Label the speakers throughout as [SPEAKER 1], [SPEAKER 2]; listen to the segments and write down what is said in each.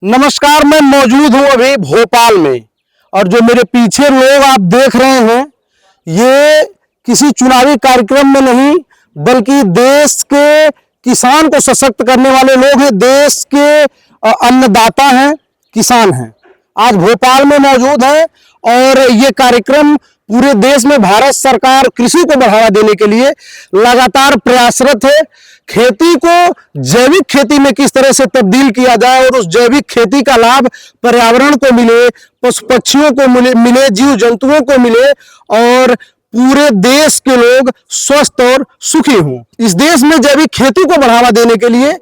[SPEAKER 1] नमस्कार, मैं मौजूद हूं अभी भोपाल में और जो मेरे पीछे लोग आप देख रहे हैं ये किसी चुनावी कार्यक्रम में नहीं बल्कि देश के किसान को सशक्त करने वाले लोग हैं। देश के अन्नदाता हैं, किसान हैं। आज भोपाल में मौजूद हैं और ये कार्यक्रम पूरे देश में भारत सरकार कृषि को बढ़ावा देने के लिए लगातार प्रयासरत है। खेती को जैविक खेती में किस तरह से तब्दील किया जाए और उस जैविक खेती का लाभ पर्यावरण को मिले, पशु पक्षियों को मिले, जीव जंतुओं को मिले और पूरे देश के लोग स्वस्थ और सुखी हों। इस देश में जैविक खेती को बढ़ावा देने के लिए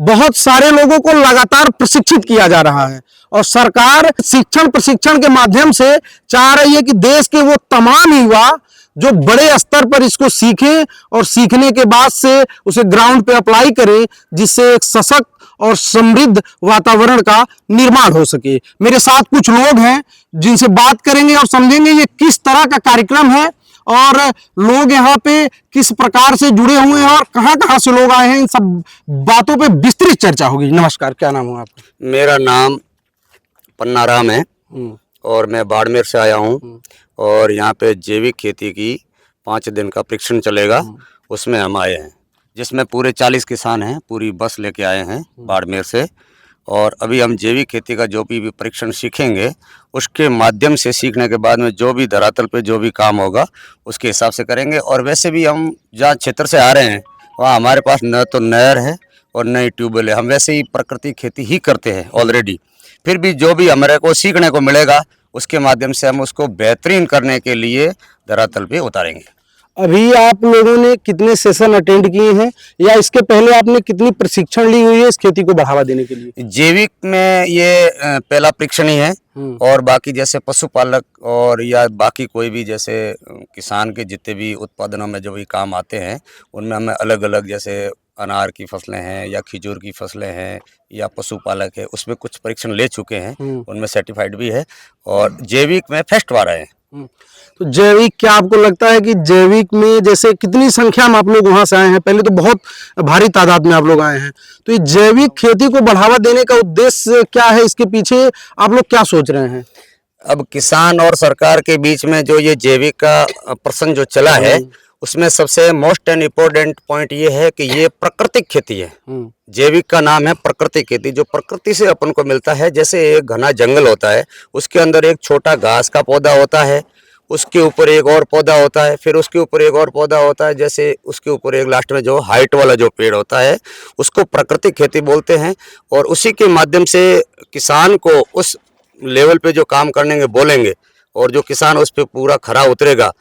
[SPEAKER 1] बहुत सारे लोगों को लगातार प्रशिक्षित किया जा रहा है और सरकार शिक्षण प्रशिक्षण के माध्यम से चाह रही है कि देश के वो तमाम युवा जो बड़े स्तर पर इसको सीखें और सीखने के बाद से उसे ग्राउंड पे अप्लाई करें, जिससे एक सशक्त और समृद्ध वातावरण का निर्माण हो सके। मेरे साथ कुछ लोग हैं जिनसे बात करेंगे और समझेंगे ये किस तरह का कार्यक्रम है और लोग यहाँ पे किस प्रकार से जुड़े हुए हैं और कहाँ से लोग आए हैं। इन सब बातों पे विस्तृत चर्चा होगी। नमस्कार, क्या नाम है आपका?
[SPEAKER 2] मेरा नाम पन्नाराम है और मैं बाड़मेर से आया हूँ और यहाँ पे जैविक खेती की 5 दिन का परीक्षण चलेगा, उसमें हम आए हैं, जिसमें पूरे 40 किसान हैं। पूरी बस लेके आए हैं बाड़मेर से और अभी हम जैविक खेती का जो भी परीक्षण सीखेंगे उसके माध्यम से सीखने के बाद में जो भी धरातल पे जो भी काम होगा उसके हिसाब से करेंगे। और वैसे भी हम जहाँ क्षेत्र से आ रहे हैं वहाँ हमारे पास न तो नहर है और न ही ट्यूबवेल है। हम वैसे ही प्राकृतिक खेती ही करते हैं ऑलरेडी। फिर भी जो भी हमारे को सीखने को मिलेगा उसके माध्यम से हम उसको बेहतरीन करने के लिए धरातल पे उतारेंगे।
[SPEAKER 1] अभी आप लोगों ने कितने सेशन अटेंड किए हैं या इसके पहले आपने कितनी प्रशिक्षण ली हुई है इस खेती को बढ़ावा देने के लिए?
[SPEAKER 2] जैविक में ये पहला परीक्षण ही है और बाकी जैसे पशुपालक और या बाकी कोई भी जैसे किसान के जितने भी उत्पादनों में जो भी काम आते हैं उनमें हमें अलग अलग जैसे अनार की फसलें हैं या खजूर की फसलें हैं या पशुपालक है, उसमें कुछ परीक्षण ले चुके हैं, उनमें सर्टिफाइड भी है और जैविक में फर्स्ट बार आए हैं।
[SPEAKER 1] तो जैविक, क्या आपको लगता है कि जैविक में जैसे कितनी संख्या में आप लोग वहां से आए हैं? पहले तो बहुत भारी तादाद में आप लोग आए हैं, तो ये जैविक खेती को बढ़ावा देने का उद्देश्य क्या है? इसके पीछे आप लोग क्या सोच रहे हैं?
[SPEAKER 2] अब किसान और सरकार के बीच में जो ये जैविक का प्रश्न जो चला है उसमें सबसे मोस्ट एंड इम्पोर्टेंट पॉइंट ये है कि ये प्राकृतिक खेती है। जैविक का नाम है प्राकृतिक खेती, जो प्रकृति से अपन को मिलता है। जैसे एक घना जंगल होता है, उसके अंदर एक छोटा घास का पौधा होता है, उसके ऊपर एक और पौधा होता है, फिर उसके ऊपर एक और पौधा होता है, जैसे उसके ऊपर एक लास्ट में जो हाइट वाला जो पेड़ होता है उसको प्राकृतिक खेती बोलते हैं। और उसी के माध्यम से किसान को उस लेवल पे जो काम करने बोलेंगे और जो किसान उस पर पूरा खरा उतरेगा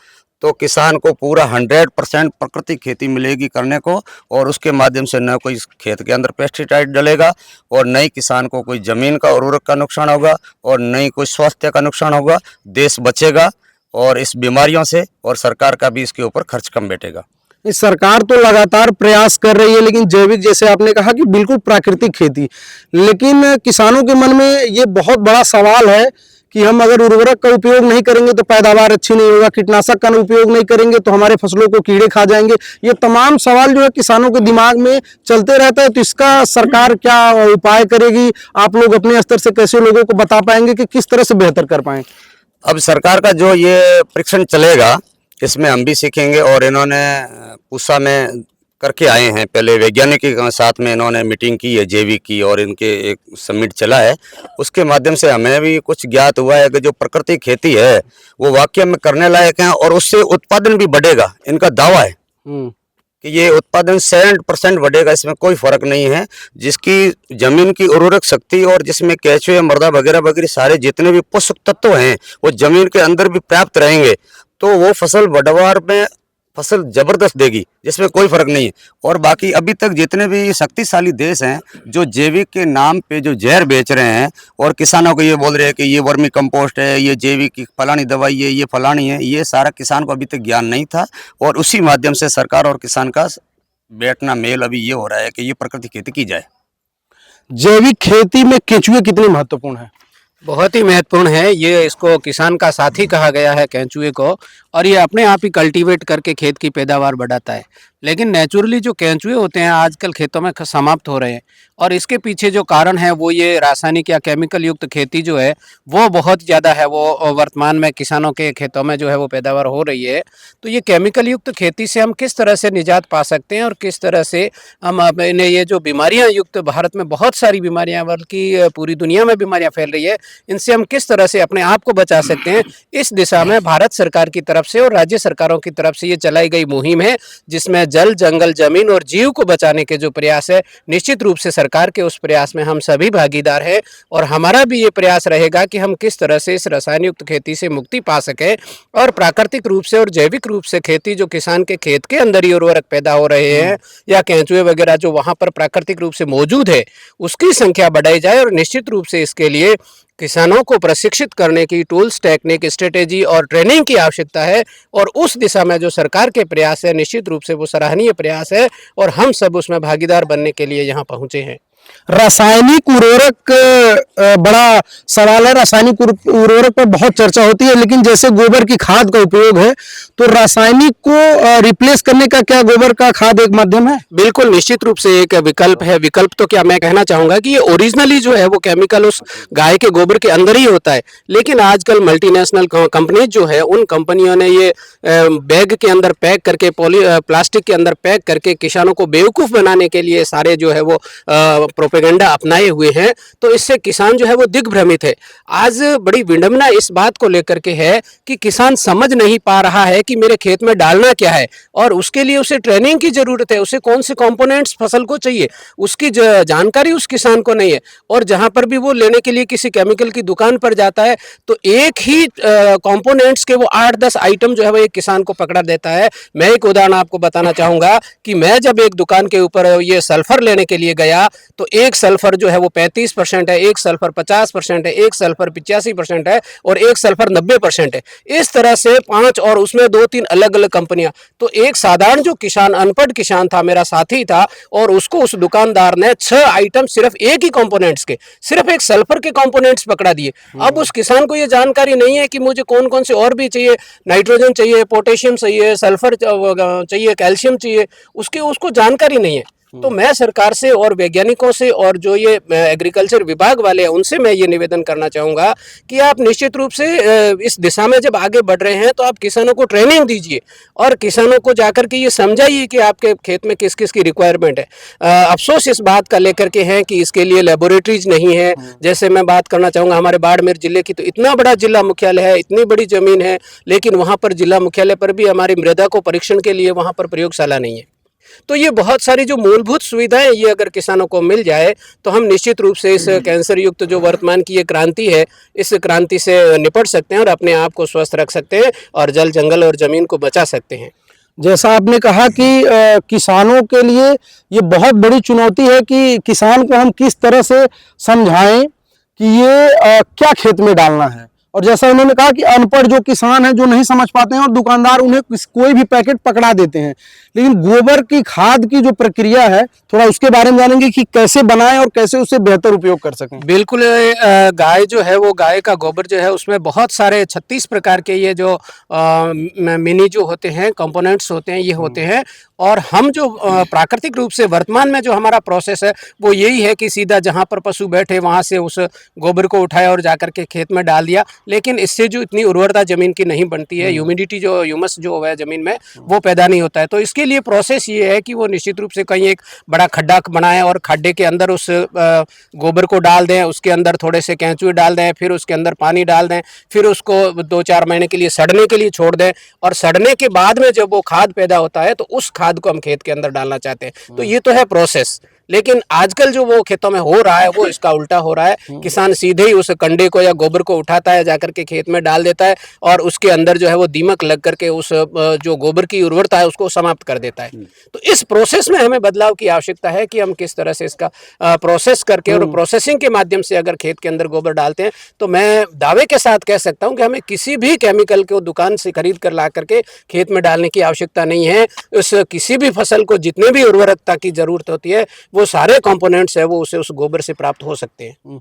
[SPEAKER 2] तो किसान को पूरा 100% प्राकृतिक खेती मिलेगी करने को। और उसके माध्यम से न कोई खेत के अंदर पेस्टिसाइड डलेगा और न ही किसान को कोई ज़मीन का उर्वरक का नुकसान होगा और न ही कोई स्वास्थ्य का नुकसान होगा। देश बचेगा और इस बीमारियों से, और सरकार का भी इसके ऊपर खर्च कम बैठेगा।
[SPEAKER 1] सरकार तो लगातार प्रयास कर रही है, लेकिन जैविक जैसे आपने कहा कि बिल्कुल प्राकृतिक खेती, लेकिन किसानों के मन में ये बहुत बड़ा सवाल है कि हम अगर उर्वरक का उपयोग नहीं करेंगे तो पैदावार अच्छी नहीं होगा, कीटनाशक का उपयोग नहीं करेंगे तो हमारे फसलों को कीड़े खा जाएंगे। ये तमाम सवाल जो है किसानों के दिमाग में चलते रहता है। तो इसका सरकार क्या उपाय करेगी? आप लोग अपने स्तर से कैसे लोगों को बता पाएंगे कि किस तरह से बेहतर कर पाएं?
[SPEAKER 2] अब सरकार का जो ये परीक्षण चलेगा इसमें हम भी सीखेंगे और इन्होंने पूसा में करके आए हैं, पहले वैज्ञानिक के साथ में इन्होंने मीटिंग की है जैविक की और इनके एक समिट चला है। उसके माध्यम से हमें भी कुछ ज्ञात हुआ है कि जो प्राकृतिक खेती है वो वाकई में करने लायक है और उससे उत्पादन भी बढ़ेगा। इनका दावा है कि ये उत्पादन 70% बढ़ेगा, इसमें कोई फर्क नहीं है। जिसकी जमीन की उर्वरक शक्ति और जिसमें केंचुए, मृदा वगैरह वगैरह सारे जितने भी पोषक तत्व हैं वो जमीन के अंदर भी प्राप्त रहेंगे तो वो फसल पैदावार में फसल जबरदस्त देगी, जिसमें कोई फर्क नहीं है। और बाकी अभी तक जितने भी शक्तिशाली देश हैं जो जैविक के नाम पे जो जहर बेच रहे हैं और किसानों को ये बोल रहे हैं कि ये वर्मी कंपोस्ट है, ये जैविक की फलानी दवाई है, ये फलानी है, ये सारा किसान को अभी तक ज्ञान नहीं था। और उसी माध्यम से सरकार और किसान का बैठना मेल अभी ये हो रहा है कि ये प्राकृतिक खेती की जाए।
[SPEAKER 1] जैविक खेती में केंचुए कितने महत्वपूर्ण है?
[SPEAKER 3] बहुत ही महत्वपूर्ण है। ये इसको किसान का साथी कहा गया है केंचुए को, और ये अपने आप ही कल्टीवेट करके खेत की पैदावार बढ़ाता है। लेकिन नेचुरली जो केंचुए होते हैं आजकल खेतों में समाप्त हो रहे हैं, और इसके पीछे जो कारण है वो ये रासायनिक या केमिकल युक्त खेती जो है वो बहुत ज़्यादा है, वो वर्तमान में किसानों के खेतों में जो है वो पैदावार हो रही है। तो ये केमिकल युक्त खेती से हम किस तरह से निजात पा सकते हैं और किस तरह से हम अपने ये जो बीमारियां युक्त, भारत में बहुत सारी बीमारियां बल्कि पूरी दुनिया में बीमारियां फैल रही है, इनसे हम किस तरह से अपने आप को बचा सकते हैं, इस दिशा में भारत सरकार की तरफ से और राज्य सरकारों की तरफ से ये चलाई गई मुहिम है, जिसमें जल, जंगल, जमीन और जीव को बचाने के जो प्रयास है, निश्चित रूप से सरकार के उस प्रयास में हम सभी भागीदार हैं। और हमारा भी ये प्रयास रहेगा कि हम किस तरह से इस रसायन युक्त खेती से मुक्ति पा सकें और प्राकृतिक रूप से और जैविक रूप से खेती, जो किसान के खेत के अंदर ही उर्वरक पैदा हो रहे हैं या केंचुए वगैरह जो वहाँ पर प्राकृतिक रूप से मौजूद है, उसकी संख्या बढ़ाई जाए। और निश्चित रूप से इसके लिए किसानों को प्रशिक्षित करने की टूल्स, टेक्निक, स्ट्रेटेजी और ट्रेनिंग की आवश्यकता है। और उस दिशा में जो सरकार के प्रयास है, निश्चित रूप से वो सराहनीय प्रयास है और हम सब उसमें भागीदार बनने के लिए यहाँ पहुँचे हैं।
[SPEAKER 1] रासायनिक उर्वरक बड़ा सवाल है। रासायनिक उर्वरक पर बहुत चर्चा होती है, लेकिन जैसे गोबर की खाद का उपयोग है, तो रासायनिक को रिप्लेस करने का क्या गोबर का खाद एक माध्यम है?
[SPEAKER 3] बिल्कुल, निश्चित रूप से एक विकल्प है। विकल्प तो क्या, मैं कहना चाहूँगा कि ये ओरिजिनली जो है वो केमिकल उस गाय के गोबर के अंदर ही होता है, लेकिन आजकल मल्टीनेशनल कंपनीज जो है, उन कंपनियों ने ये बैग के अंदर पैक करके, प्लास्टिक के अंदर पैक करके किसानों को बेवकूफ़ बनाने के लिए सारे जो है वो प्रोपेगेंडा अपनाए हुए हैं। तो इससे किसान जो है वो दिग्भ्रमित है। आज बड़ी विडंबना इस बात को लेकर के है कि किसान समझ नहीं पा रहा है कि मेरे खेत में डालना क्या है, और उसके लिए उसे ट्रेनिंग की जरूरत है। उसे कौन से कंपोनेंट्स फसल को चाहिए, उसकी जानकारी उस किसान को नहीं है। और जहां पर भी वो लेने के लिए किसी केमिकल की दुकान पर जाता है, तो एक ही कंपोनेंट्स के वो 8-10 आइटम जो है वो एक किसान को पकड़ा देता है। मैं एक उदाहरण आपको बताना चाहूँगा कि मैं जब एक दुकान के ऊपर ये सल्फर लेने के लिए गया, तो एक सल्फर जो है वो 35% है, एक सल्फर 50% है, एक सल्फर 85% है और एक सल्फर 90% है। इस तरह से 5 और उसमें 2-3 अलग अलग कंपनियां। तो एक साधारण जो किसान, अनपढ़ किसान था, मेरा साथी था, और उसको उस दुकानदार ने 6 आइटम सिर्फ एक ही कंपोनेंट्स के, सिर्फ एक सल्फर के कंपोनेंट्स पकड़ा दिए। अब उस किसान को ये जानकारी नहीं है कि मुझे कौन कौन से और भी चाहिए, नाइट्रोजन चाहिए, पोटेशियम चाहिए, सल्फर चाहिए, कैल्शियम चाहिए, उसको जानकारी नहीं है। तो मैं सरकार से और वैज्ञानिकों से और जो ये एग्रीकल्चर विभाग वाले हैं, उनसे मैं ये निवेदन करना चाहूँगा कि आप निश्चित रूप से इस दिशा में जब आगे बढ़ रहे हैं, तो आप किसानों को ट्रेनिंग दीजिए और किसानों को जाकर के ये समझाइए कि आपके खेत में किस किस की रिक्वायरमेंट है। अफसोस इस बात का लेकर के हैं कि इसके लिए लेबोरेटरीज नहीं है। जैसे मैं बात करना चाहूँगा हमारे बाड़मेर जिले की, तो इतना बड़ा जिला मुख्यालय है, इतनी बड़ी ज़मीन है, लेकिन वहाँ पर जिला मुख्यालय पर भी हमारी मृदा को परीक्षण के लिए वहाँ पर प्रयोगशाला नहीं है। तो ये बहुत सारी जो मूलभूत सुविधाएं, ये अगर किसानों को मिल जाए, तो हम निश्चित रूप से इस कैंसर युक्त जो वर्तमान की ये क्रांति है, इस क्रांति से निपट सकते हैं और अपने आप को स्वस्थ रख सकते हैं और जल, जंगल और जमीन को बचा सकते हैं।
[SPEAKER 1] जैसा आपने कहा कि किसानों के लिए ये बहुत बड़ी चुनौती है कि किसान को हम किस तरह से समझाएं कि ये क्या खेत में डालना है। और जैसा उन्होंने कहा कि अनपढ़ जो किसान हैं, जो नहीं समझ पाते हैं, और दुकानदार उन्हें कोई भी पैकेट पकड़ा देते हैं। लेकिन गोबर की खाद की जो प्रक्रिया है, थोड़ा उसके बारे में जानेंगे कि कैसे बनाएं और कैसे उससे बेहतर उपयोग कर सकें।
[SPEAKER 3] बिल्कुल, गाय जो है वो, गाय का गोबर जो है, उसमें बहुत सारे 36 प्रकार के ये जो मिनी जो होते हैं, कंपोनेंट्स होते हैं, ये होते हैं। और हम जो प्राकृतिक रूप से वर्तमान में जो हमारा प्रोसेस है, वो यही है कि सीधा जहाँ पर पशु बैठे वहाँ से उस गोबर को उठाया और जाकर के खेत में डाल दिया। लेकिन इससे जो इतनी उर्वरता ज़मीन की नहीं बनती है, ह्यूमिडिटी जो ह्यूमस जो है ज़मीन में, वो पैदा नहीं होता है। तो इसके लिए प्रोसेस ये है कि वो निश्चित रूप से कहीं एक बड़ा खड्डा बनाएं और खड्डे के अंदर उस गोबर को डाल दें, उसके अंदर थोड़े से केंचुए डाल दें, फिर उसके अंदर पानी डाल दें, फिर उसको 2-4 महीने के लिए सड़ने के लिए छोड़ दें। और सड़ने के बाद में जब वो खाद पैदा होता है, तो उस खाद को हम खेत के अंदर डालना चाहते हैं। तो ये तो है प्रोसेस। लेकिन आजकल जो वो खेतों में हो रहा है, वो इसका उल्टा हो रहा है। किसान सीधे ही उस कंडे को या गोबर को उठाता है, जाकर के खेत में डाल देता है, और उसके अंदर जो है वो दीमक लग करके उस जो गोबर की उर्वरता है उसको समाप्त कर देता है। तो इस प्रोसेस में हमें बदलाव की आवश्यकता है कि हम किस तरह से इसका प्रोसेस करके और प्रोसेसिंग के माध्यम से अगर खेत के अंदर गोबर डालते हैं, तो मैं दावे के साथ कह सकता हूँ कि हमें किसी भी केमिकल को दुकान से खरीद कर ला करके खेत में डालने की आवश्यकता नहीं है। उस किसी भी फसल को जितने भी उर्वरकता की जरूरत होती है, वो सारे कंपोनेंट्स है वो उसे उस गोबर से प्राप्त हो सकते हैं।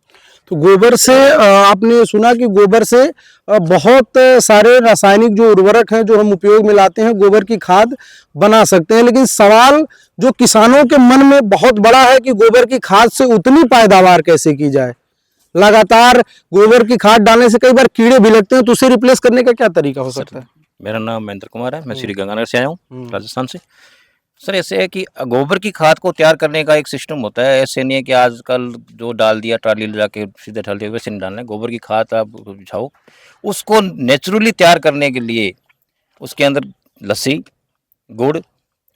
[SPEAKER 1] तो गोबर से आपने सुना कि गोबर से बहुत सारे रासायनिक जो उर्वरक हैं जो हम उपयोग में लाते हैं गोबर की खाद बना सकते हैं, लेकिन सवाल जो किसानों के मन में बहुत बड़ा है कि गोबर की खाद से उतनी पैदावार कैसे की जाए। लगातार गोबर की खाद डालने से कई बार कीड़े भी लगते हैं, तो उसे रिप्लेस करने का क्या तरीका हो सकता है?
[SPEAKER 4] मेरा नाम महेंद्र कुमार है, मैं श्री गंगानगर से आया हूँ, राजस्थान से। सर ऐसे है कि गोबर की खाद को तैयार करने का एक सिस्टम होता है, ऐसे नहीं है कि आजकल जो डाल दिया ट्राली ले जाके सीधे डाल दिया, वैसे नहीं डालना है। गोबर की खाद आप बिछाओ, उसको नेचुरली तैयार करने के लिए उसके अंदर लस्सी, गुड़,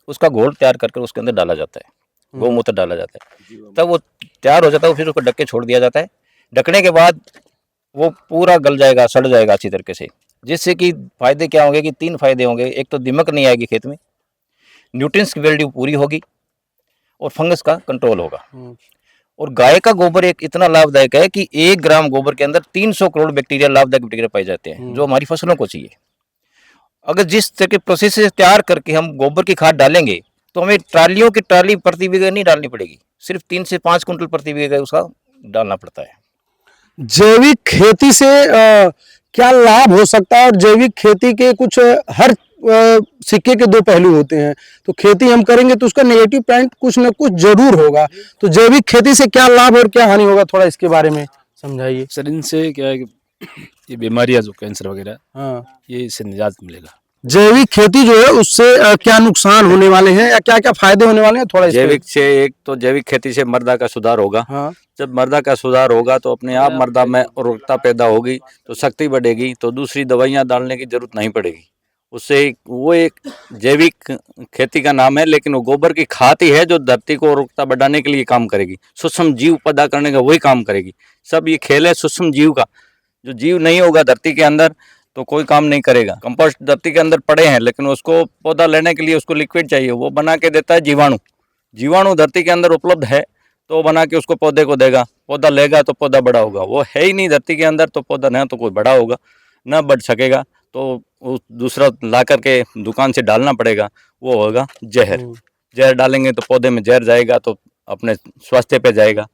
[SPEAKER 4] उसका घोल तैयार करके उसके अंदर डाला जाता है, गौमूत्र डाला जाता है, तब वो तैयार हो जाता है। फिर उसको ढक के छोड़ दिया जाता है। ढकने के बाद वो पूरा गल जाएगा, सड़ जाएगा अच्छी तरीके से, जिससे कि फायदे क्या होंगे कि 3 फायदे होंगे। एक तो दीमक नहीं आएगी खेत में, न्यूट्रिएंट्स की वैल्यू पूरी होगी और फंगस का कंट्रोल होगा। और गाय का गोबर एक इतना लाभदायक है कि 1 ग्राम गोबर के अंदर 300 करोड़ बैक्टीरिया, लाभदायक बैक्टीरिया पाए जाते हैं, जो हमारी फसलों को चाहिए। अगर जिस तरह के प्रोसेस से तैयार करके हम गोबर की खाद डालेंगे तो हमें ट्रालियों की ट्राली प्रति बीघा नहीं डालनी पड़ेगी, सिर्फ 3 से 5 कुंटल प्रति बीघा उसका डालना पड़ता है।
[SPEAKER 1] जैविक खेती से क्या लाभ हो सकता है? और जैविक खेती के कुछ हर सिक्के के 2 पहलू होते हैं, तो खेती हम करेंगे तो उसका नेगेटिव पॉइंट कुछ न कुछ जरूर होगा। तो जैविक खेती से क्या लाभ और क्या हानि होगा, थोड़ा इसके बारे में समझाइए।
[SPEAKER 5] सर इनसे क्या है कि ये बीमारियां जो कैंसर वगैरह,
[SPEAKER 1] हाँ,
[SPEAKER 5] ये इससे निजात मिलेगा।
[SPEAKER 1] जैविक खेती जो है उससे क्या नुकसान होने वाले हैं या क्या क्या फायदे होने वाले हैं, थोड़ा इस पे-
[SPEAKER 4] जैविक से एक तो जैविक खेती से मृदा का सुधार होगा।
[SPEAKER 1] हाँ,
[SPEAKER 4] जब मृदा का सुधार होगा तो अपने आप मृदा में उर्वरकता पैदा होगी, तो शक्ति बढ़ेगी, तो दूसरी दवाइयाँ डालने की जरूरत नहीं पड़ेगी। उससे वो एक जैविक खेती का नाम है, लेकिन वो गोबर की खाद ही है जो धरती को उर्वरकता बढ़ाने के लिए काम करेगी, सूक्ष्म जीव पैदा करने का वही काम करेगी। सब ये खेल है सूक्ष्म जीव का। जो जीव नहीं होगा धरती के अंदर तो कोई काम नहीं करेगा। कंपोस्ट धरती के अंदर पड़े हैं, लेकिन उसको पौधा लेने के लिए उसको लिक्विड चाहिए, वो बना के देता है जीवाणु। जीवाणु धरती के अंदर उपलब्ध है तो वो बना के उसको पौधे को देगा, पौधा लेगा तो पौधा बड़ा होगा। वो है ही नहीं धरती के अंदर तो पौधा न तो कोई बड़ा होगा न बढ़ सकेगा, तो वो दूसरा ला करके दुकान से डालना पड़ेगा, वो होगा जहर। जहर डालेंगे तो पौधे में जहर जाएगा तो अपने स्वास्थ्य पे जाएगा,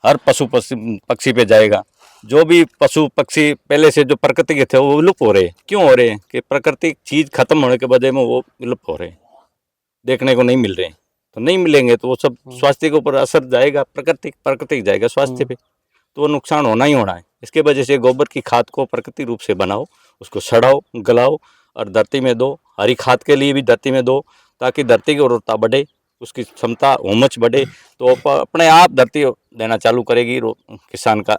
[SPEAKER 4] हर पशु पक्षी पे जाएगा। जो भी पशु पक्षी पहले से जो प्रकृति के थे वो विलुप्त हो रहे हैं। क्यों हो रहे हैं कि प्राकृतिक चीज खत्म होने के वजह में वो विलुप्त हो रहे हैं, देखने को नहीं मिल रहे हैं। तो नहीं मिलेंगे तो वो सब स्वास्थ्य के ऊपर असर जाएगा, प्राकृतिक जाएगा स्वास्थ्य पे, तो वो नुकसान होना ही होना है। इसके वजह से गोबर की खाद को प्राकृतिक रूप से बनाओ, उसको सड़ाओ, गलाओ और धरती में दो। हरी खाद के लिए भी धरती में दो, ताकि धरती की उर्वरता बढ़े, उसकी क्षमता उमच बढ़े, तो अपने आप धरती देना चालू करेगी किसान का।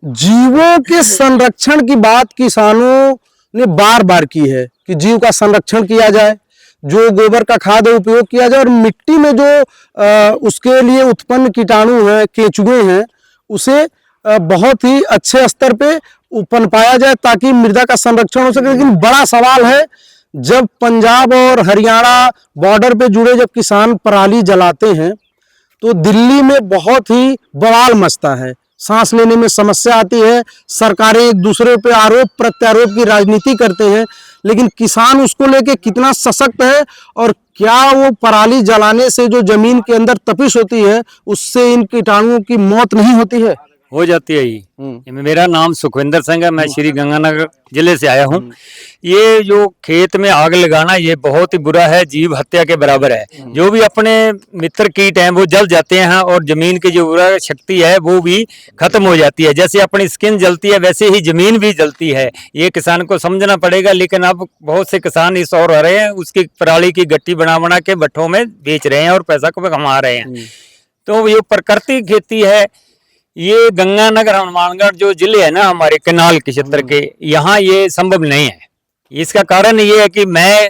[SPEAKER 1] जीवों के संरक्षण की बात किसानों ने बार बार की है कि जीव का संरक्षण किया जाए, जो गोबर का खाद है उपयोग किया जाए, और मिट्टी में जो उसके लिए उत्पन्न कीटाणु हैं, केंचुए हैं, उसे बहुत ही अच्छे स्तर पे पनपाया जाए ताकि मृदा का संरक्षण हो सके। लेकिन बड़ा सवाल है, जब पंजाब और हरियाणा बॉर्डर पे जुड़े जब किसान पराली जलाते हैं तो दिल्ली में बहुत ही बवाल मचता है, सांस लेने में समस्या आती है, सरकारें एक दूसरे पे आरोप प्रत्यारोप की राजनीति करते हैं। लेकिन किसान उसको लेके कितना सशक्त है, और क्या वो पराली जलाने से जो जमीन के अंदर तपिश होती है उससे इन कीटाणुओं की मौत नहीं होती है?
[SPEAKER 6] हो जाती है ये। मेरा नाम सुखविंदर सिंह है, मैं श्री गंगानगर जिले से आया हूँ। ये जो खेत में आग लगाना ये बहुत ही बुरा है, जीव हत्या के बराबर है। जो भी अपने मित्र कीट हैं वो जल जाते हैं और जमीन की जो उर्वरक शक्ति है वो भी खत्म हो जाती है। जैसे अपनी स्किन जलती है वैसे ही जमीन भी जलती है। ये किसान को समझना पड़ेगा। लेकिन अब बहुत से किसान इस और आ रहे हैं, उसकी पराली की गट्टी बना के भट्ठों में बेच रहे हैं और पैसा को कमा रहे हैं। तो ये प्राकृतिक खेती है। ये गंगानगर हनुमानगढ़ जो जिले है ना हमारे केनाल के क्षेत्र के, यहाँ ये संभव नहीं है। इसका कारण ये है कि मैं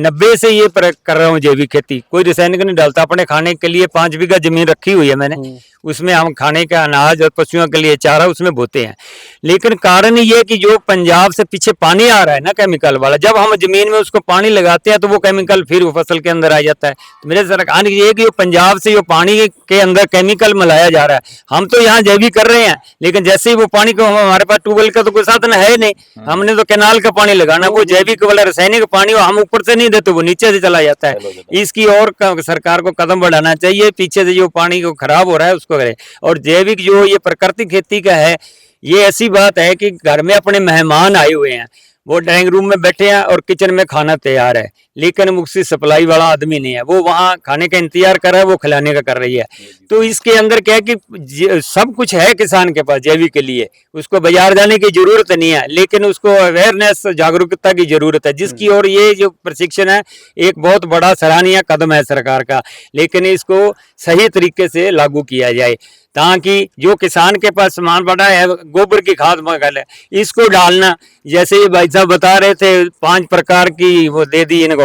[SPEAKER 6] 90 से ये कर रहा हूँ जैविक खेती, कोई रासायनिक नहीं डालता। अपने खाने के लिए 5 बीघा जमीन रखी हुई है मैंने, उसमें हम खाने का अनाज और पशुओं के लिए चारा उसमें बोते हैं। लेकिन कारण ये कि जो पंजाब से पीछे पानी आ रहा है ना केमिकल वाला, जब हम जमीन में उसको पानी लगाते हैं तो वो केमिकल फिर वो फसल के अंदर आ जाता है। तो मेरे सरकार ये कि पंजाब से जो पानी के अंदर केमिकल मिलाया जा रहा है, हम तो यहाँ जैविक कर रहे हैं, लेकिन जैसे ही वो पानी को हमारे पास ट्यूबवेल का तो कोई साधन है नहीं, हमने तो केनाल का पानी लगाना, वो जैविक वाला रासायनिक पानी हम ऊपर ऊपर से नहीं देते, वो नीचे से चला जाता है। इसकी और सरकार को कदम बढ़ाना चाहिए, पीछे से जो पानी को खराब हो रहा है उसको करे। और जैविक जो ये प्राकृतिक खेती का है, ये ऐसी बात है कि घर में अपने मेहमान आए हुए हैं, वो ड्राइंग रूम में बैठे हैं और किचन में खाना तैयार है, लेकिन मुझसे सप्लाई वाला आदमी नहीं है, वो वहाँ खाने का इंतजार कर रहा है, वो खिलाने का कर रही है। तो इसके अंदर क्या है कि सब कुछ है किसान के पास जैविक के लिए, उसको बाजार जाने की जरूरत नहीं है, लेकिन उसको अवेयरनेस, जागरूकता की जरूरत है, जिसकी और ये जो प्रशिक्षण है एक बहुत बड़ा सराहनीय कदम है सरकार का। लेकिन इसको सही तरीके से लागू किया जाए, ताकि जो किसान के पास सामान पड़ा है, गोबर की खाद मगल है, इसको डालना। जैसे ये भाई साहब बता रहे थे 5 प्रकार की वो दे दी इनको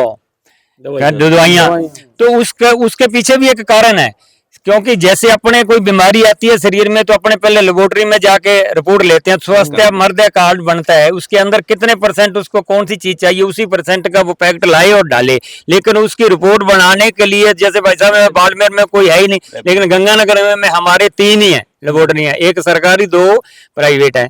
[SPEAKER 6] दवाइयाँ, तो उसके पीछे भी एक कारण है, क्योंकि जैसे अपने कोई बीमारी आती है शरीर में, तो अपने पहले लेबोरेटरी में जाके रिपोर्ट लेते हैं, स्वास्थ्य मर्दे कार्ड बनता है, उसके अंदर कितने % उसको कौन सी चीज चाहिए, उसी % का वो पैकेट लाए और डाले। लेकिन उसकी रिपोर्ट बनाने के लिए, जैसे भाई साहब बाड़मेर में कोई है ही नहीं, लेकिन गंगानगर में हमारे 3 ही है लेबोरेटरी है, 1 सरकारी 2 प्राइवेट है।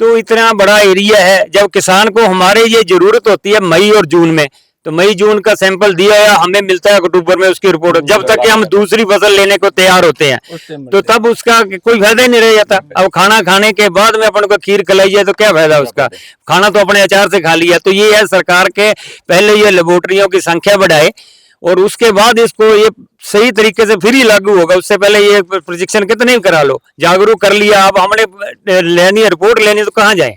[SPEAKER 6] तो इतना बड़ा एरिया है, जब किसान को हमारे ये जरूरत होती है मई और जून में, तो मई जून का सैंपल दिया है, हमें मिलता है अक्टूबर में उसकी रिपोर्ट। जब तक कि हम दूसरी फसल लेने को तैयार होते हैं, तो तब उसका कोई फायदा ही नहीं रह जाता। अब खाना खाने के बाद में अपन को खीर खिलाई जाए तो क्या फायदा उसका, खाना तो अपने अचार से खा लिया। तो ये है सरकार के, पहले ये लेबोरेटरियों की संख्या बढ़ाए और उसके बाद इसको ये सही तरीके से फिर ही लागू होगा। उससे पहले ये प्रशिक्षण कितने ही करा लो, जागरूक कर लिया। अब हमने लेनी है रिपोर्ट लेनी, तो कहाँ जाए,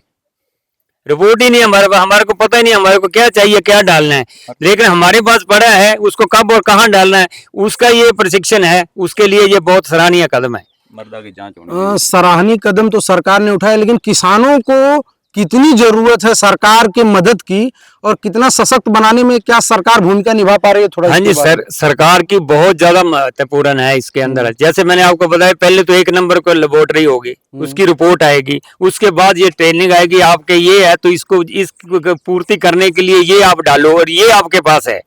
[SPEAKER 6] रिपोर्ट ही नहीं हमारे को पता ही नहीं हमारे को क्या चाहिए, क्या डालना है। लेकिन हमारे पास पड़ा है, उसको कब और कहाँ डालना है, उसका ये प्रशिक्षण है। उसके लिए ये बहुत सराहनीय कदम है।
[SPEAKER 4] मृदा की जांच होनी
[SPEAKER 1] सराहनीय कदम तो सरकार ने उठाया, लेकिन किसानों को कितनी जरूरत है सरकार के मदद की, और कितना सशक्त बनाने में क्या सरकार भूमिका निभा पा रही है, थोड़ा
[SPEAKER 6] हाँ जी सरकार की बहुत ज्यादा महत्वपूर्ण है इसके अंदर। जैसे मैंने आपको बताया, पहले तो 1 नंबर को लेबोरेटरी होगी, उसकी रिपोर्ट आएगी, उसके बाद ये ट्रेनिंग आएगी, आपके ये है तो इसको इस पूर्ति करने के लिए ये आप डालो और ये आपके पास है।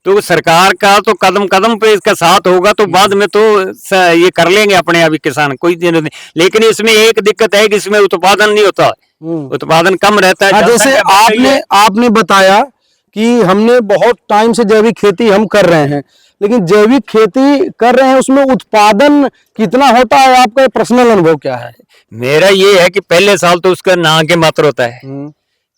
[SPEAKER 6] तो सरकार का तो कदम कदम पे इसका साथ होगा, तो बाद में तो ये कर लेंगे अपने अभी किसान, कोई जरूरत नहीं। लेकिन इसमें एक दिक्कत है कि इसमें उत्पादन नहीं होता, उत्पादन कम रहता है।
[SPEAKER 1] जैसे आपने बताया कि हमने बहुत टाइम से जैविक खेती हम कर रहे हैं, लेकिन जैविक खेती कर रहे हैं, उसमें उत्पादन कितना होता है, आपका पर्सनल अनुभव क्या है?
[SPEAKER 6] मेरा ये है कि पहले साल तो उसका ना के मात्र होता है,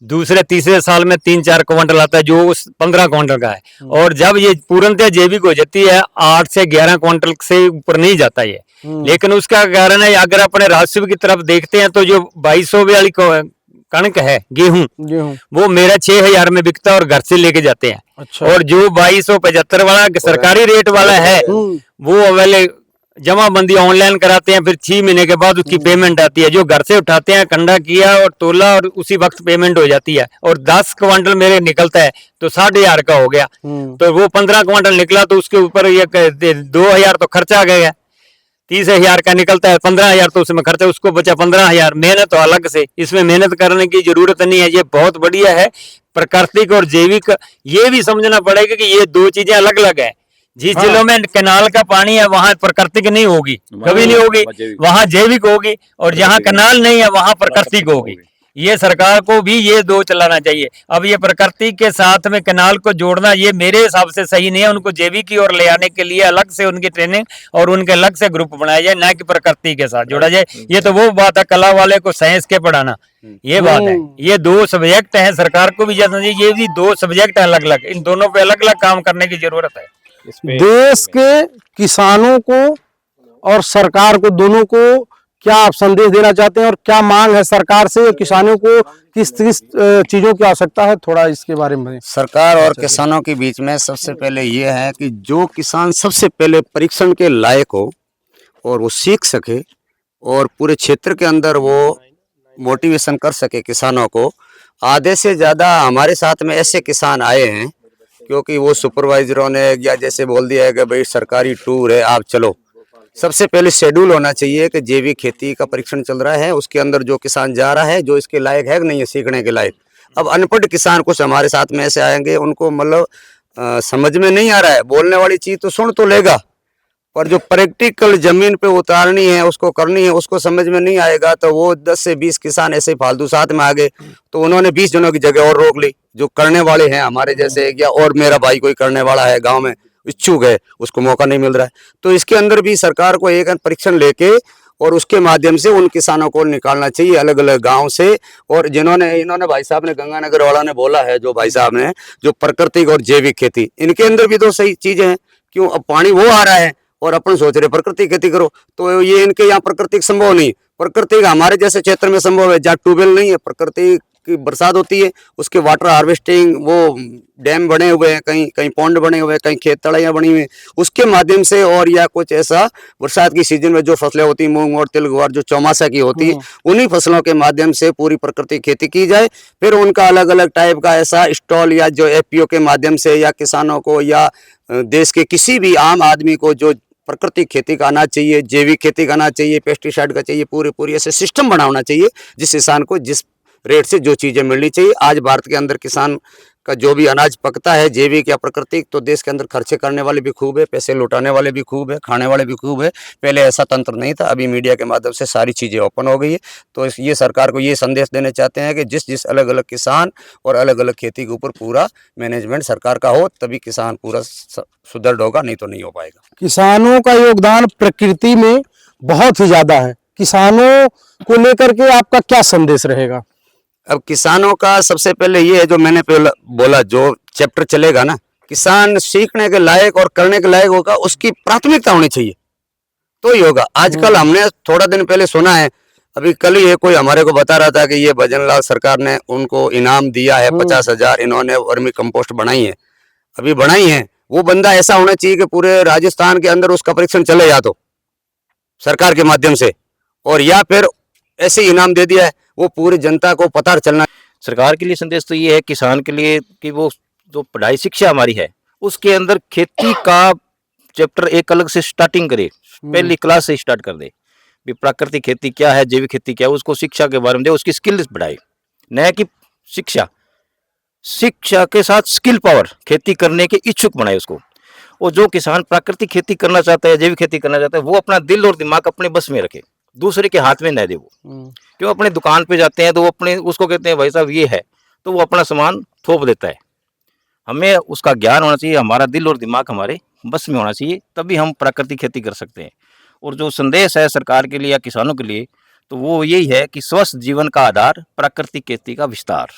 [SPEAKER 6] दूसरे तीसरे साल में 3-4 क्विंटल आता है, जो उस 15 क्विंटल का है। और जब ये पूर्णतः जैविक हो जाती है, 8 से 11 क्विंटल से ऊपर नहीं जाता ये। लेकिन उसका कारण है, अगर अपने राजस्व की तरफ देखते हैं, तो जो 2200 वाली कणक है गेहूं, वो मेरा 6000 में बिकता है और घर से लेके जाते हैं।
[SPEAKER 1] अच्छा।
[SPEAKER 6] और जो 2275 वाला सरकारी रेट वाला है, वो अवेले जमाबंदी ऑनलाइन कराते हैं, फिर 6 महीने के बाद उसकी पेमेंट आती है। जो घर से उठाते हैं, कंडा किया और तोला और उसी वक्त पेमेंट हो जाती है। और 10 क्विंटल मेरे निकलता है तो 15,500 का हो गया। तो वो 15 क्विंटल निकला, तो उसके ऊपर ये 2000 तो खर्चा आ गया। 30,000 का निकलता है, 15,000 तो उसमें खर्चा, उसको बचा 15,000। मेहनत तो अलग से, इसमें मेहनत करने की जरूरत नहीं है। ये बहुत बढ़िया है, प्राकृतिक और जैविक। ये भी समझना पड़ेगा कि ये 2 चीजें अलग अलग है। जिस जिलों में कैनाल का पानी है, वहाँ प्राकृतिक नहीं होगी, कभी नहीं होगी, वहाँ जैविक होगी। और जहाँ कैनाल नहीं है, वहाँ प्राकृतिक होगी। ये सरकार को भी ये 2 चलाना चाहिए। अब ये प्रकृति के साथ में कैनाल को जोड़ना, ये मेरे हिसाब से सही नहीं है। उनको जैविक की ओर ले आने के लिए अलग से उनकी ट्रेनिंग और उनके अलग से ग्रुप बनाया जाए, ना कि प्रकृति के साथ जोड़ा जाए। ये तो वो बात है, कला वाले को साइंस के पढ़ाना, ये बात है। ये 2 सब्जेक्ट हैं, सरकार को भी जानना चाहिए। ये भी 2 सब्जेक्ट है अलग अलग, इन दोनों पे अलग अलग काम करने की जरूरत है।
[SPEAKER 1] देश के किसानों को और सरकार को, दोनों को क्या आप संदेश देना चाहते हैं, और क्या मांग है सरकार से? किसानों को किस किस चीजों की आवश्यकता है, थोड़ा इसके बारे में?
[SPEAKER 2] सरकार और किसानों के बीच में सबसे पहले ये है कि जो किसान सबसे पहले परीक्षण के लायक हो और वो सीख सके और पूरे क्षेत्र के अंदर वो मोटिवेशन कर सके किसानों को। आधे से ज़्यादा हमारे साथ में ऐसे किसान आए हैं, क्योंकि वो सुपरवाइजरों ने या जैसे बोल दिया है कि भाई सरकारी टूर है, आप चलो। सबसे पहले शेड्यूल होना चाहिए कि जैविक खेती का परीक्षण चल रहा है, उसके अंदर जो किसान जा रहा है, जो इसके लायक है कि नहीं है सीखने के लायक। अब अनपढ़ किसान कुछ हमारे साथ में ऐसे आएंगे, उनको मतलब समझ में नहीं आ रहा है, बोलने वाली चीज़ तो सुन तो लेगा, पर जो प्रैक्टिकल जमीन पे उतारनी है, उसको करनी है, उसको समझ में नहीं आएगा तो वो 10 से 20 किसान ऐसे फालतू साथ में आ गए, तो उन्होंने 20 जनों की जगह और रोक ली। जो करने वाले हैं हमारे जैसे, या और मेरा भाई कोई करने वाला है गांव में इच्छुक है, उसको मौका नहीं मिल रहा है। तो इसके अंदर भी सरकार को एक परीक्षण लेके और उसके माध्यम से उन किसानों को निकालना चाहिए अलग अलग गांव से। और इन्होंने भाई साहब ने, गंगानगर वाला ने बोला है, जो भाई साहब ने, जो प्राकृतिक और जैविक खेती, इनके अंदर भी तो सही चीजें हैं। क्यों अब पानी वो आ रहा है और अपन सोच रहे प्राकृतिक खेती करो, तो ये इनके यहाँ प्राकृतिक संभव नहीं। प्राकृतिक हमारे जैसे क्षेत्र में संभव है जहाँ ट्यूबवेल नहीं है, प्राकृतिक की बरसात होती है, उसके वाटर हार्वेस्टिंग, वो डैम बने हुए हैं, कहीं कहीं पॉन्ड बने हुए हैं, कहीं खेत तड़ैयाँ बनी हुई हैं, उसके माध्यम से, और या कुछ ऐसा बरसात की सीजन में जो फसलें होती हैं, मूंग और तिल गुआर जो चौमासा की होती है, उन्हीं फसलों के माध्यम से पूरी प्राकृतिक खेती की जाए। फिर उनका अलग अलग टाइप का ऐसा स्टॉल, या जो FPO के माध्यम से, या किसानों को, या देश के किसी भी आम आदमी को जो प्राकृतिक खेती का आना चाहिए, जैविक खेती का आना चाहिए, पेस्टिसाइड का चाहिए, पूरी ऐसे सिस्टम बनाना चाहिए जिस किसान को जिस रेट से जो चीजें मिलनी चाहिए। आज भारत के अंदर किसान का जो भी अनाज पकता है, जैविक या प्राकृतिक, तो देश के अंदर खर्चे करने वाले भी खूब है, पैसे लुटाने वाले भी खूब है, खाने वाले भी खूब है। पहले ऐसा तंत्र नहीं था, अभी मीडिया के माध्यम से सारी चीजें ओपन हो गई है। तो ये सरकार को ये संदेश देने चाहते हैं कि जिस अलग अलग किसान और अलग अलग खेती के ऊपर पूरा मैनेजमेंट सरकार का हो, तभी किसान पूरा सुदृढ़ होगा, नहीं तो नहीं हो पाएगा।
[SPEAKER 1] किसानों का योगदान प्रकृति में बहुत ही ज्यादा है। किसानों को लेकर के आपका क्या संदेश रहेगा?
[SPEAKER 2] अब किसानों का सबसे पहले ये है, जो मैंने पहले बोला, जो चैप्टर चलेगा ना, किसान सीखने के लायक और करने के लायक होगा, उसकी प्राथमिकता होनी चाहिए तो ही होगा। आजकल हमने थोड़ा दिन पहले सुना है, अभी कल ही कोई हमारे को बता रहा था कि ये भजनलाल सरकार ने उनको इनाम दिया है 50,000, इन्होंने वर्मी कंपोस्ट बनाई है, अभी बनाई है। वो बंदा ऐसा होना चाहिए कि पूरे राजस्थान के अंदर उसका परीक्षण चले, या तो सरकार के माध्यम से, और या फिर ऐसे इनाम दे दिया है, वो पूरी जनता को पता चलना।
[SPEAKER 7] सरकार के लिए संदेश तो ये है किसान के लिए कि वो जो पढ़ाई शिक्षा हमारी है उसके अंदर खेती का चैप्टर एक अलग से स्टार्टिंग करे, पहली क्लास से स्टार्ट कर दे। भी प्राकृतिक खेती क्या है, जैविक खेती क्या है, उसको शिक्षा के बारे में दे, उसकी स्किल्स बढ़ाए। न कि शिक्षा के साथ स्किल पावर, खेती करने के इच्छुक बनाए उसको। और जो किसान प्राकृतिक खेती करना चाहता है, जैविक खेती करना चाहता है, वो अपना दिल और दिमाग अपने बस में रखे, दूसरे के हाथ में न दे। वो क्यों अपने दुकान पे जाते हैं तो वो अपने उसको कहते हैं भाई साहब ये है, तो वो अपना सामान थोप देता है। हमें उसका ज्ञान होना चाहिए, हमारा दिल और दिमाग हमारे बस में होना चाहिए, तभी हम प्राकृतिक खेती कर सकते हैं। और जो संदेश है सरकार के लिए या किसानों के लिए, तो वो यही है कि स्वस्थ जीवन का आधार प्राकृतिक खेती का विस्तार।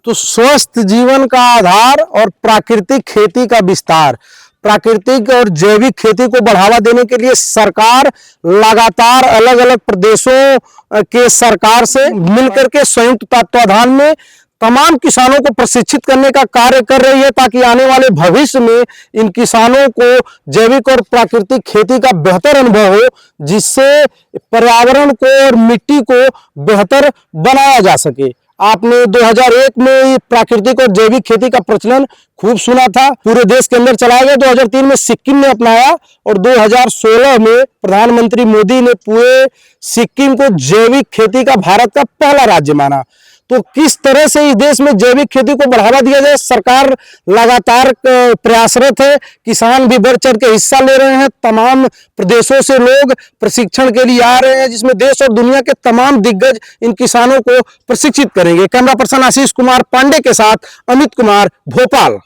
[SPEAKER 1] तो स्वस्थ जीवन का आधार और प्राकृतिक खेती का विस्तार, प्राकृतिक और जैविक खेती को बढ़ावा देने के लिए सरकार लगातार अलग अलग प्रदेशों के सरकार से मिलकर के संयुक्त तत्वाधान में तमाम किसानों को प्रशिक्षित करने का कार्य कर रही है, ताकि आने वाले भविष्य में इन किसानों को जैविक और प्राकृतिक खेती का बेहतर अनुभव हो, जिससे पर्यावरण को और मिट्टी को बेहतर बनाया जा सके। आपने 2001 में प्राकृतिक और जैविक खेती का प्रचलन खूब सुना था, पूरे देश के अंदर चलाया गया। 2003 में सिक्किम ने अपनाया और 2016 में प्रधानमंत्री मोदी ने पूरे सिक्किम को जैविक खेती का भारत का पहला राज्य माना। तो किस तरह से इस देश में जैविक खेती को बढ़ावा दिया जाए, सरकार लगातार प्रयासरत है। किसान भी बढ़ चढ़ के हिस्सा ले रहे हैं, तमाम प्रदेशों से लोग प्रशिक्षण के लिए आ रहे हैं, जिसमें देश और दुनिया के तमाम दिग्गज इन किसानों को प्रशिक्षित करेंगे। कैमरा पर्सन आशीष कुमार पांडे के साथ अमित कुमार, भोपाल।